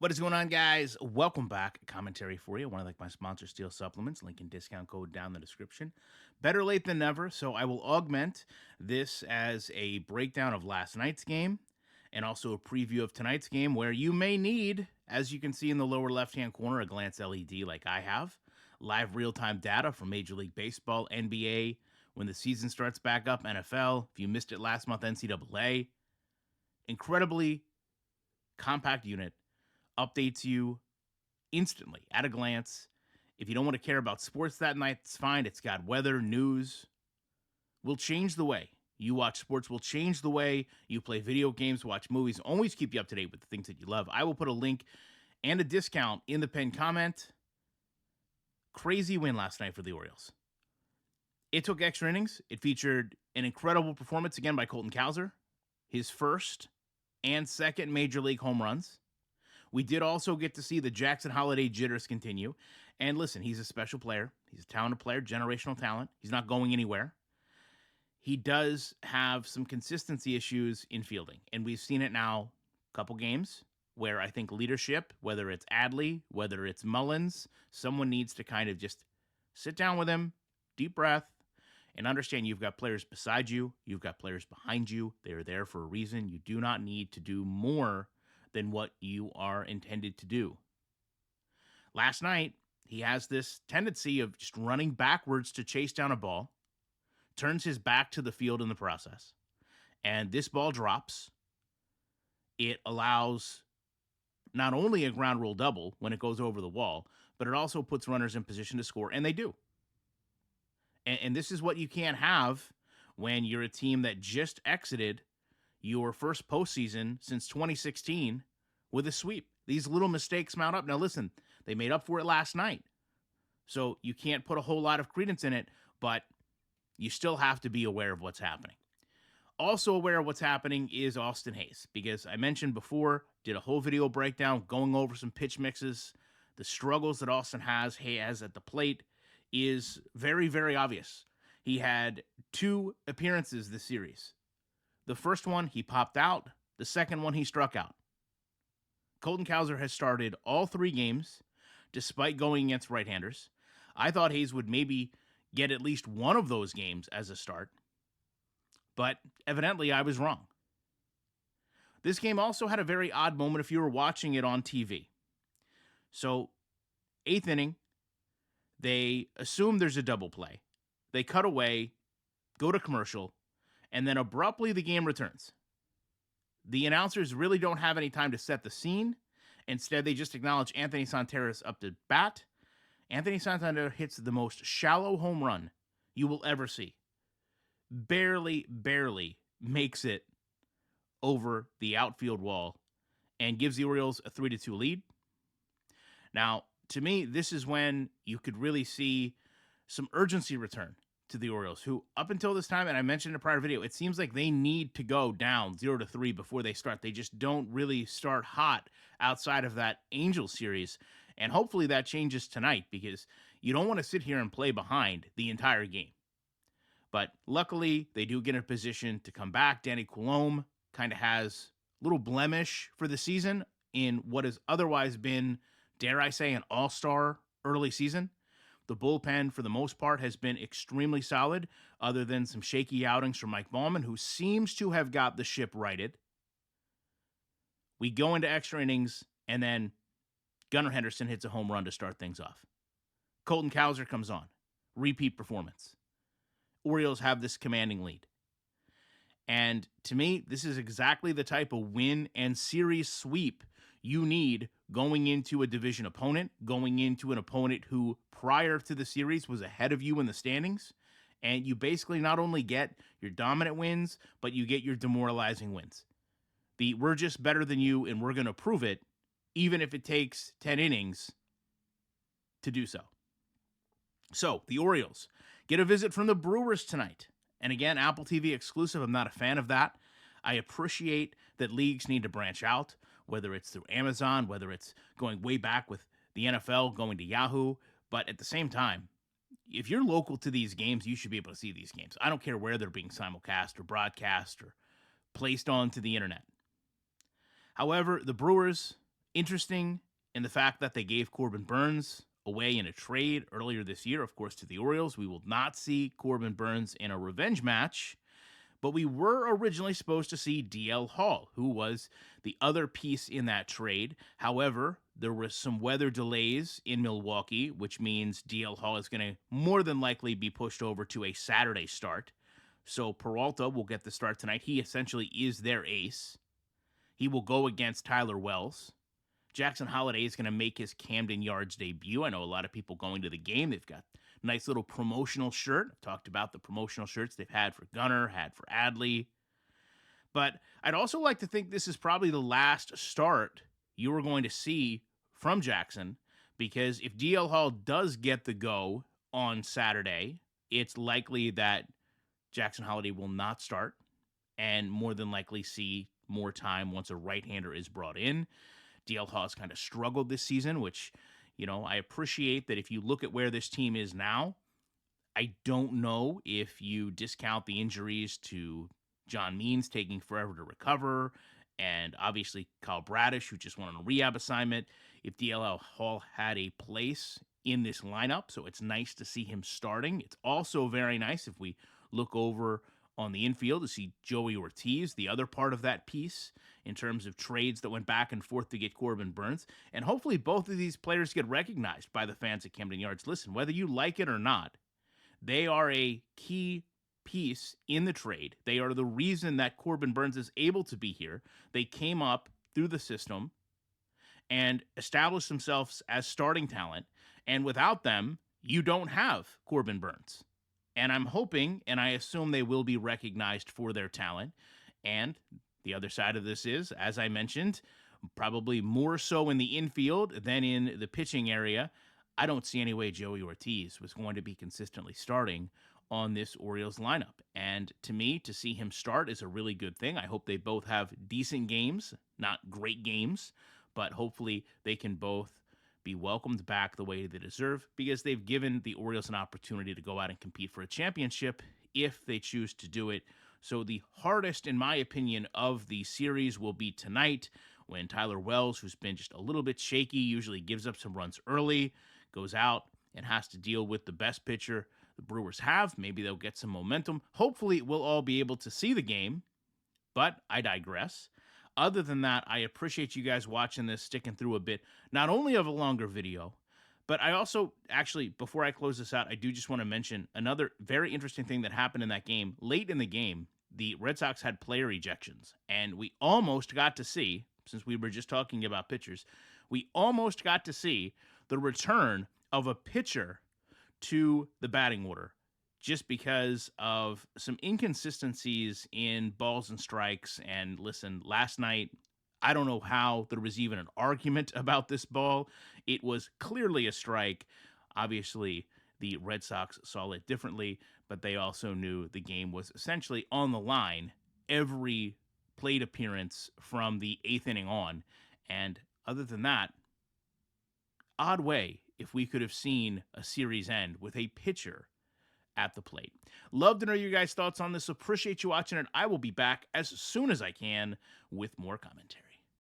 What is going on, guys? Welcome back. Commentary for you. I want to thank my sponsor, Steel Supplements. Link and discount code down in the description. Better late than never. So I will augment this as a breakdown of last night's game and also a preview of tonight's game, where you may need, as you can see in the lower left-hand corner, a glance LED like I have. Live real-time data from Major League Baseball, NBA, when the season starts back up, NFL. If you missed it last month, NCAA. Incredibly compact unit, updates you instantly at a glance. If you don't want to care about sports that night, it's fine. It's got weather, news. Will change the way you watch sports, will change the way you play video games, watch movies, always keep you up to date with the things that you love. I will put a link and a discount in the pinned comment. Crazy win last night for the Orioles. It took extra innings. It featured an incredible performance again by Colton Cowser, his first and second major league home runs. We did also get to see the Jackson Holiday jitters continue. And listen, he's a special player. He's a talented player, generational talent. He's not going anywhere. He does have some consistency issues in fielding. And we've seen it now a couple games where I think leadership, whether it's Adley, whether it's Mullins, someone needs to kind of just sit down with him, deep breath, and understand you've got players beside you. You've got players behind you. They're there for a reason. You do not need to do more than what you are intended to do. Last night, he has this tendency of just running backwards to chase down a ball, turns his back to the field in the process, and this ball drops. It allows not only a ground rule double when it goes over the wall, but it also puts runners in position to score, and they do. And this is what you can't have when you're a team that just exited your first postseason since 2016 with a sweep. These little mistakes mount up. Now, listen, they made up for it last night, so you can't put a whole lot of credence in it, but you still have to be aware of what's happening. Also aware of what's happening is Austin Hayes, because I mentioned before, did a whole video breakdown going over some pitch mixes. The struggles that Austin has at the plate is very, very obvious. He had 2 appearances this series. The first one, he popped out. The second one, he struck out. Colton Cowser has started all 3 games, despite going against right-handers. I thought Hayes would maybe get at least one of those games as a start, but evidently I was wrong. This game also had a very odd moment if you were watching it on TV. So, 8th inning, they assume there's a double play. They cut away, go to commercial, and then abruptly the game returns. The announcers really don't have any time to set the scene. Instead, they just acknowledge Anthony Santander up to bat. Anthony Santander hits the most shallow home run you will ever see. Barely makes it over the outfield wall and gives the Orioles a 3-2 lead. Now, to me, this is when you could really see some urgency return to the Orioles, who up until this time, and I mentioned in a prior video, it seems like they need to go down 0-3 before they start. They just don't really start hot outside of that Angels series. And hopefully that changes tonight, because you don't want to sit here and play behind the entire game. But luckily, they do get in a position to come back. Danny Coulombe kind of has a little blemish for the season in what has otherwise been, dare I say, an all-star early season. The bullpen, for the most part, has been extremely solid, other than some shaky outings from Mike Baumann, who seems to have got the ship righted. We go into extra innings, and then Gunnar Henderson hits a home run to start things off. Colton Cowser comes on. Repeat performance. Orioles have this commanding lead. And to me, this is exactly the type of win and series sweep you need going into a division opponent, going into an opponent who prior to the series was ahead of you in the standings. And you basically not only get your dominant wins, but you get your demoralizing wins. We're just better than you, and we're going to prove it, even if it takes 10 innings to do so. So, the Orioles get a visit from the Brewers tonight. And again, Apple TV exclusive. I'm not a fan of that. I appreciate that leagues need to branch out, whether it's through Amazon, whether it's going way back with the NFL, going to Yahoo. But at the same time, if you're local to these games, you should be able to see these games. I don't care where they're being simulcast or broadcast or placed onto the internet. However, the Brewers Interesting in the fact that they gave Corbin Burns away in a trade earlier this year, of course, to the Orioles. We will not see Corbin Burns in a revenge match, but we were originally supposed to see DL Hall, who was the other piece in that trade. However, there were some weather delays in Milwaukee, which means DL Hall is going to more than likely be pushed over to a Saturday start. So Peralta will get the start tonight. He essentially is their ace. He will go against Tyler Wells. Jackson Holliday is going to make his Camden Yards debut. I know a lot of people going to the game. They've got a nice little promotional shirt. I've talked about the promotional shirts they've had for Gunnar, had for Adley. But I'd also like to think this is probably the last start you are going to see from Jackson, because if DL Hall does get the go on Saturday, it's likely that Jackson Holliday will not start and more than likely see more time once a right-hander is brought in. DL Hall has kind of struggled this season, which, I appreciate that if you look at where this team is now. I don't know if you discount the injuries to John Means taking forever to recover, and obviously Kyle Bradish, who just went on a rehab assignment, if DL Hall had a place in this lineup. So it's nice to see him starting. It's also very nice if we look over on the infield to see Joey Ortiz, the other part of that piece, in terms of trades that went back and forth to get Corbin Burns. And hopefully both of these players get recognized by the fans at Camden Yards. Listen, whether you like it or not, they are a key piece in the trade. They are the reason that Corbin Burns is able to be here. They came up through the system and established themselves as starting talent. And without them, you don't have Corbin Burns. And I'm hoping, and I assume they will be recognized for their talent. And the other side of this is, as I mentioned, probably more so in the infield than in the pitching area. I don't see any way Joey Ortiz was going to be consistently starting on this Orioles lineup. And to me, to see him start is a really good thing. I hope they both have decent games, not great games, but hopefully they can both be welcomed back the way they deserve, because they've given the Orioles an opportunity to go out and compete for a championship if they choose to do it. So the hardest, in my opinion, of the series will be tonight, when Tyler Wells, who's been just a little bit shaky, usually gives up some runs early, goes out and has to deal with the best pitcher the Brewers have. Maybe they'll get some momentum. Hopefully, we'll all be able to see the game, but I digress. Other than that, I appreciate you guys watching this, sticking through a bit, not only of a longer video, but I also, actually, before I close this out, I do just want to mention another very interesting thing that happened in that game. Late in the game, the Red Sox had player ejections, and we almost got to see, since we were just talking about pitchers, we almost got to see the return of a pitcher to the batting order, just because of some inconsistencies in balls and strikes. And listen, last night, I don't know how there was even an argument about this ball. It was clearly a strike. Obviously, the Red Sox saw it differently, but they also knew the game was essentially on the line every plate appearance from the eighth inning on. And other than that, odd way if we could have seen a series end with a pitcher at the plate. Love to know your guys' thoughts on this. Appreciate you watching it. I will be back as soon as I can with more commentary.